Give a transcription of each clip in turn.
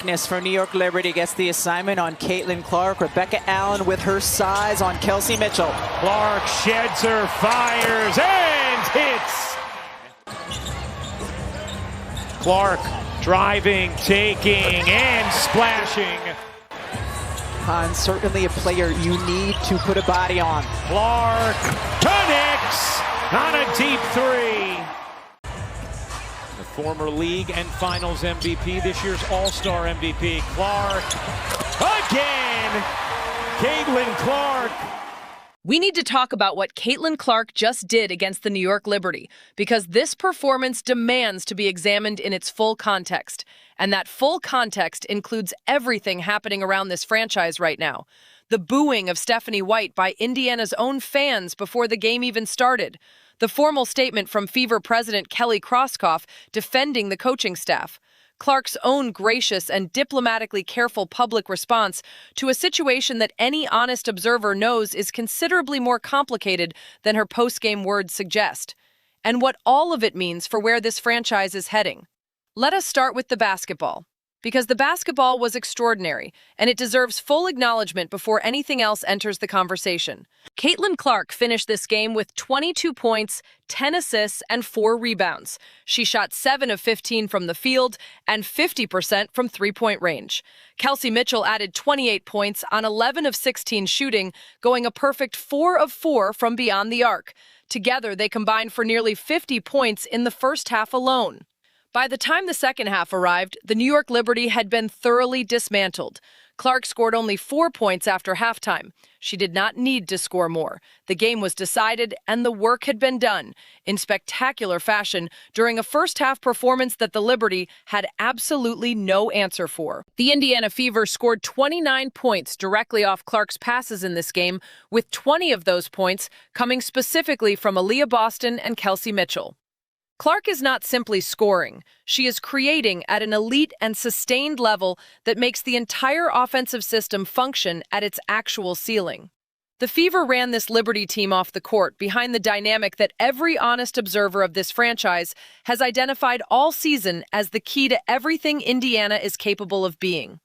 quickness for New York Liberty gets the assignment on Caitlin Clark. Rebecca Allen with her size on Kelsey Mitchell. Clark sheds her, fires, and hits. Clark driving, taking, and splashing. Certainly a player you need to put a body on. Clark connects on a deep three. The former league and finals MVP, this year's All-Star MVP, Clark again. Caitlin Clark. We need to talk about what Caitlin Clark just did against the New York Liberty, because this performance demands to be examined in its full context. And that full context includes everything happening around this franchise right now. The booing of Stephanie White by Indiana's own fans before the game even started. The formal statement from Fever president Kelly Krauskopf defending the coaching staff. Clark's own gracious and diplomatically careful public response to a situation that any honest observer knows is considerably more complicated than her post-game words suggest. And what all of it means for where this franchise is heading. Let us start with the basketball, because the basketball was extraordinary, and it deserves full acknowledgement before anything else enters the conversation. Caitlin Clark finished this game with 22 points, 10 assists, and 4 rebounds. She shot 7 of 15 from the field and 50% from three-point range. Kelsey Mitchell added 28 points on 11 of 16 shooting, going a perfect 4 of 4 from beyond the arc. Together, they combined for nearly 50 points in the first half alone. By the time the second half arrived, the New York Liberty had been thoroughly dismantled. Clark scored only 4 points after halftime. She did not need to score more. The game was decided, and the work had been done in spectacular fashion during a first-half performance that the Liberty had absolutely no answer for. The Indiana Fever scored 29 points directly off Clark's passes in this game, with 20 of those points coming specifically from Aaliyah Boston and Kelsey Mitchell. Clark is not simply scoring. She is creating at an elite and sustained level that makes the entire offensive system function at its actual ceiling. The Fever ran this Liberty team off the court behind the dynamic that every honest observer of this franchise has identified all season as the key to everything Indiana is capable of being.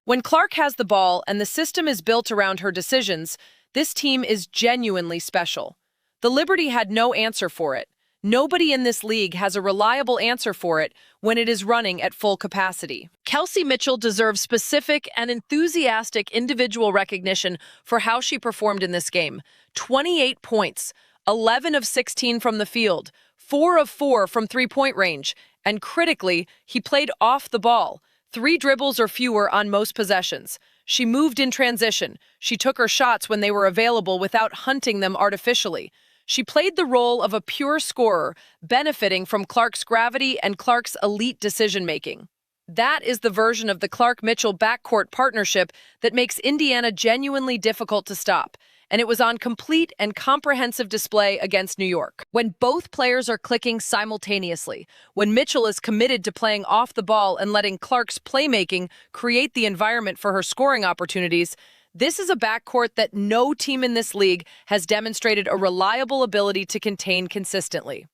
When Clark has the ball and the system is built around her decisions, this team is genuinely special. The Liberty had no answer for it. Nobody in this league has a reliable answer for it when it is running at full capacity. Kelsey Mitchell deserves specific and enthusiastic individual recognition for how she performed in this game. 28 points, 11 of 16 from the field, 4 of 4 from three-point range, and critically, he played off the ball, 3 dribbles or fewer on most possessions. She moved in transition. She took her shots when they were available without hunting them artificially. She played the role of a pure scorer, benefiting from Clark's gravity and Clark's elite decision-making. That is the version of the Clark-Mitchell backcourt partnership that makes Indiana genuinely difficult to stop, and it was on complete and comprehensive display against New York. When both players are clicking simultaneously, when Mitchell is committed to playing off the ball and letting Clark's playmaking create the environment for her scoring opportunities, this is a backcourt that no team in this league has demonstrated a reliable ability to contain consistently.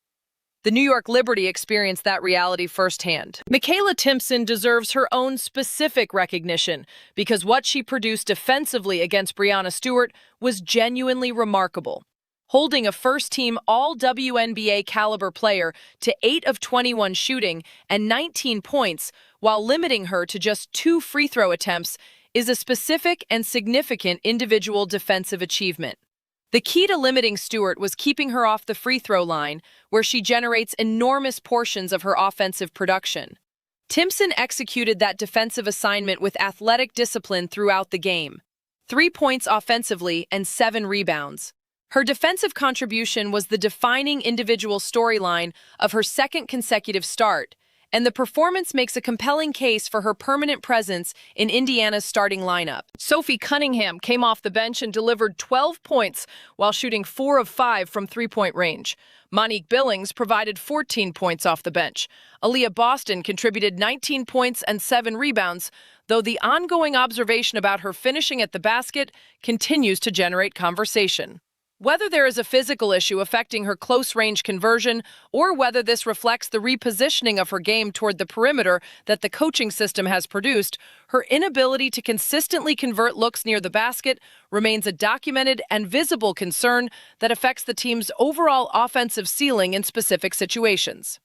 The New York Liberty experienced that reality firsthand. Mikayla Timpson deserves her own specific recognition because what she produced defensively against Breanna Stewart was genuinely remarkable. Holding a first-team all-WNBA caliber player to 8 of 21 shooting and 19 points while limiting her to just 2 free throw attempts is a specific and significant individual defensive achievement. The key to limiting Stewart was keeping her off the free throw line, where she generates enormous portions of her offensive production. Timpson executed that defensive assignment with athletic discipline throughout the game. 3 points offensively and 7 rebounds. Her defensive contribution was the defining individual storyline of her second consecutive start, and the performance makes a compelling case for her permanent presence in Indiana's starting lineup. Sophie Cunningham came off the bench and delivered 12 points while shooting 4 of 5 from three-point range. Monique Billings provided 14 points off the bench. Aaliyah Boston contributed 19 points and 7 rebounds, though the ongoing observation about her finishing at the basket continues to generate conversation. Whether there is a physical issue affecting her close-range conversion or whether this reflects the repositioning of her game toward the perimeter that the coaching system has produced, her inability to consistently convert looks near the basket remains a documented and visible concern that affects the team's overall offensive ceiling in specific situations.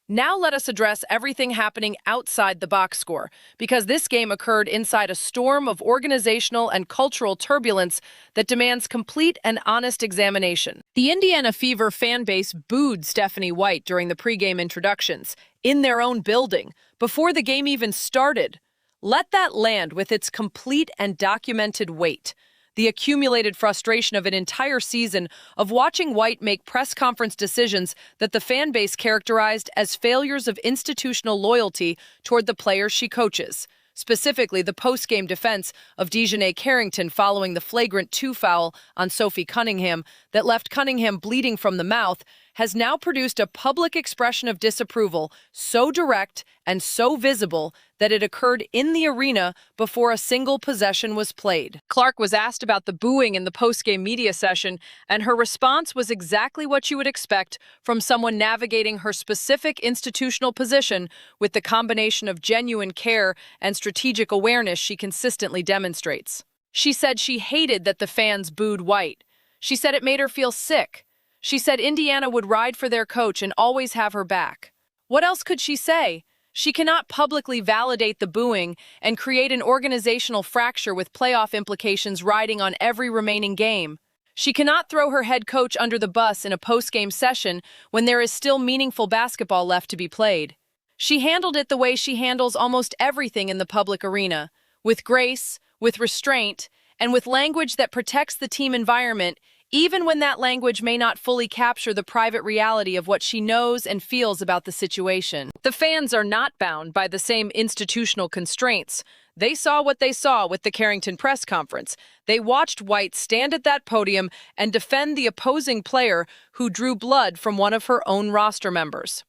Now let us address everything happening outside the box score, because this game occurred inside a storm of organizational and cultural turbulence that demands complete and honest examination. The Indiana Fever fan base booed Stephanie White during the pregame introductions, in their own building, before the game even started. Let that land with its complete and documented weight. The accumulated frustration of an entire season of watching White make press conference decisions that the fan base characterized as failures of institutional loyalty toward the players she coaches. Specifically, the post-game defense of Dejanay Carrington following the flagrant 2 foul on Sophie Cunningham that left Cunningham bleeding from the mouth has now produced a public expression of disapproval so direct and so visible that it occurred in the arena before a single possession was played. Clark was asked about the booing in the post-game media session, and her response was exactly what you would expect from someone navigating her specific institutional position with the combination of genuine care and strategic awareness she consistently demonstrates. She said she hated that the fans booed White. She said it made her feel sick. She said Indiana would ride for their coach and always have her back. What else could she say? She cannot publicly validate the booing and create an organizational fracture with playoff implications riding on every remaining game. She cannot throw her head coach under the bus in a post-game session when there is still meaningful basketball left to be played. She handled it the way she handles almost everything in the public arena, with grace, with restraint, and with language that protects the team environment, even when that language may not fully capture the private reality of what she knows and feels about the situation. The fans are not bound by the same institutional constraints. They saw what they saw with the Carrington press conference. They watched White stand at that podium and defend the opposing player who drew blood from one of her own roster members.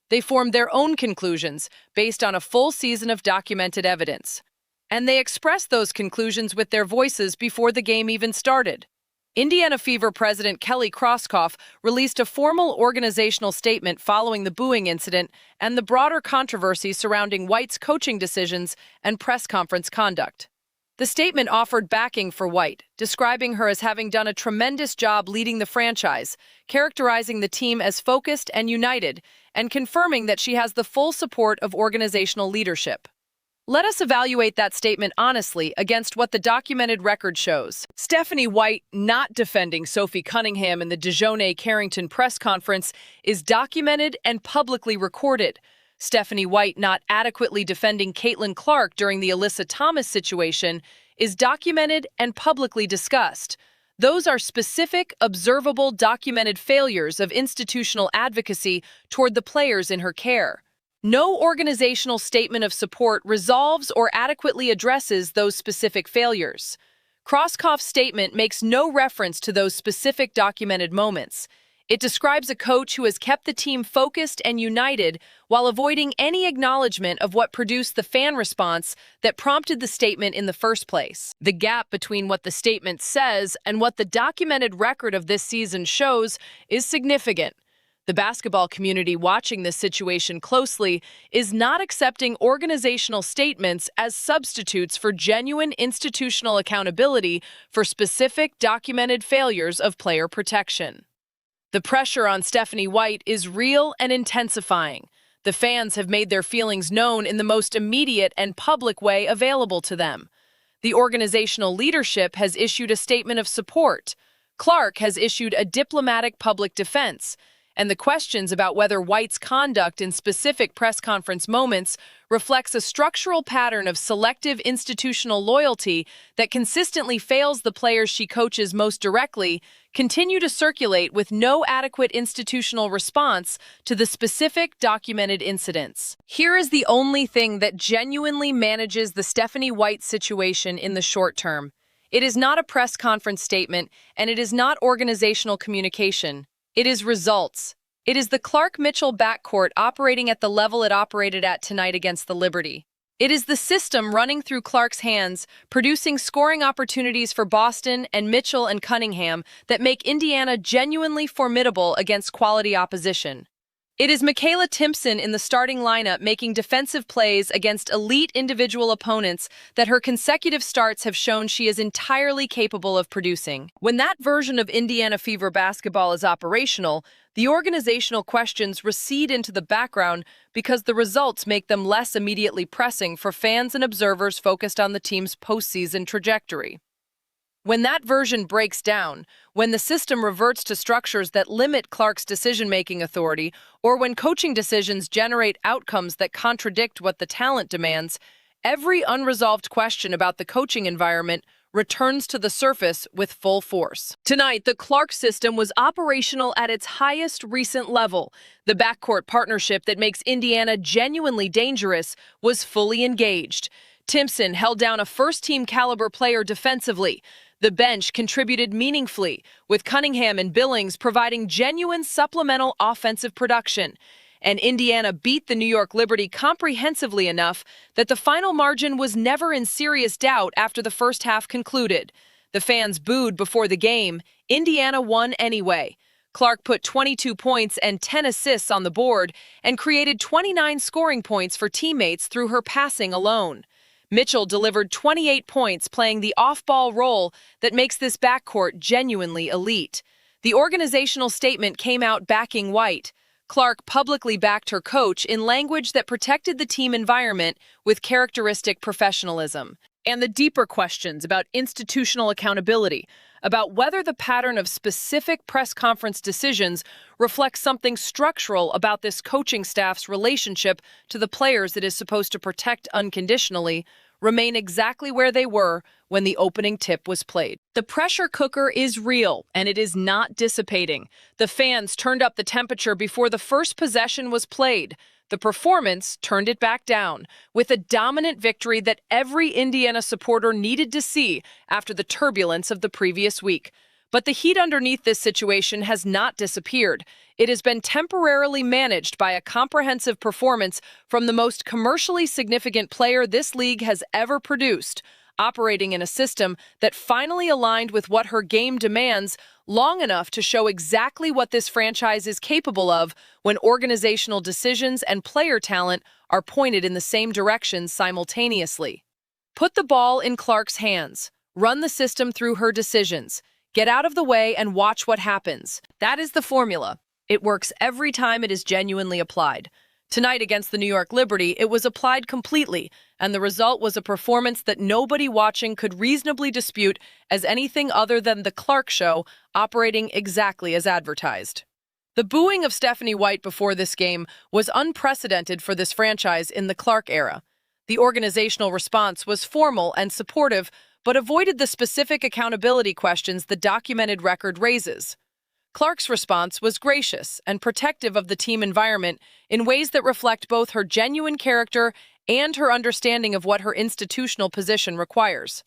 They formed their own conclusions based on a full season of documented evidence. And they expressed those conclusions with their voices before the game even started. Indiana Fever President Kelly Krauskopf released a formal organizational statement following the booing incident and the broader controversy surrounding White's coaching decisions and press conference conduct. The statement offered backing for White, describing her as having done a tremendous job leading the franchise, characterizing the team as focused and united, and confirming that she has the full support of organizational leadership. Let us evaluate that statement honestly against what the documented record shows. Stephanie White not defending Sophie Cunningham in the Dejanay Carrington press conference is documented and publicly recorded. Stephanie White not adequately defending Caitlin Clark during the Alyssa Thomas situation is documented and publicly discussed. Those are specific, observable, documented failures of institutional advocacy toward the players in her care. No organizational statement of support resolves or adequately addresses those specific failures. Krauskopf's statement makes no reference to those specific documented moments. It describes a coach who has kept the team focused and united while avoiding any acknowledgement of what produced the fan response that prompted the statement in the first place. The gap between what the statement says and what the documented record of this season shows is significant. The basketball community watching this situation closely is not accepting organizational statements as substitutes for genuine institutional accountability for specific documented failures of player protection. The pressure on Stephanie White is real and intensifying. The fans have made their feelings known in the most immediate and public way available to them. The organizational leadership has issued a statement of support. Clark has issued a diplomatic public defense. And the questions about whether White's conduct in specific press conference moments reflects a structural pattern of selective institutional loyalty that consistently fails the players she coaches most directly continue to circulate with no adequate institutional response to the specific documented incidents. Here is the only thing that genuinely manages the Stephanie White situation in the short term. It is not a press conference statement, and it is not organizational communication. It is results. It is the Clark-Mitchell backcourt operating at the level it operated at tonight against the Liberty. It is the system running through Clark's hands, producing scoring opportunities for Boston and Mitchell and Cunningham that make Indiana genuinely formidable against quality opposition. It is Michaela Timpson in the starting lineup making defensive plays against elite individual opponents that her consecutive starts have shown she is entirely capable of producing. When that version of Indiana Fever basketball is operational, the organizational questions recede into the background because the results make them less immediately pressing for fans and observers focused on the team's postseason trajectory. When that version breaks down, when the system reverts to structures that limit Clark's decision-making authority, or when coaching decisions generate outcomes that contradict what the talent demands, every unresolved question about the coaching environment returns to the surface with full force. Tonight, the Clark system was operational at its highest recent level. The backcourt partnership that makes Indiana genuinely dangerous was fully engaged. Timpson held down a first-team caliber player defensively. The bench contributed meaningfully, with Cunningham and Billings providing genuine supplemental offensive production. And Indiana beat the New York Liberty comprehensively enough that the final margin was never in serious doubt after the first half concluded. The fans booed before the game. Indiana won anyway. Clark put 22 points and 10 assists on the board and created 29 scoring points for teammates through her passing alone. Mitchell delivered 28 points, playing the off-ball role that makes this backcourt genuinely elite. The organizational statement came out backing White. Clark publicly backed her coach in language that protected the team environment with characteristic professionalism. And the deeper questions about institutional accountability, about whether the pattern of specific press conference decisions reflects something structural about this coaching staff's relationship to the players it is supposed to protect unconditionally, remain exactly where they were when the opening tip was played. The pressure cooker is real, and it is not dissipating. The fans turned up the temperature before the first possession was played. The performance turned it back down, with a dominant victory that every Indiana supporter needed to see after the turbulence of the previous week. But the heat underneath this situation has not disappeared. It has been temporarily managed by a comprehensive performance from the most commercially significant player this league has ever produced, operating in a system that finally aligned with what her game demands long enough to show exactly what this franchise is capable of when organizational decisions and player talent are pointed in the same direction simultaneously. Put the ball in Clark's hands. Run the system through her decisions. Get out of the way and watch what happens. That is the formula. It works every time it is genuinely applied. Tonight against the New York Liberty, it was applied completely, and the result was a performance that nobody watching could reasonably dispute as anything other than the Clark Show operating exactly as advertised. The booing of Stephanie White before this game was unprecedented for this franchise in the Clark era. The organizational response was formal and supportive, but avoided the specific accountability questions the documented record raises. Clark's response was gracious and protective of the team environment in ways that reflect both her genuine character and her understanding of what her institutional position requires.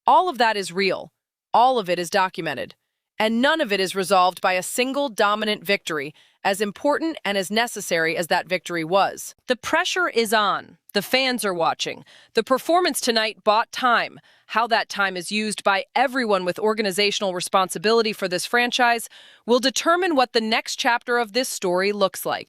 All of that is real. All of it is documented. And none of it is resolved by a single dominant victory, as important and as necessary as that victory was. The pressure is on. The fans are watching. The performance tonight bought time. How that time is used by everyone with organizational responsibility for this franchise will determine what the next chapter of this story looks like.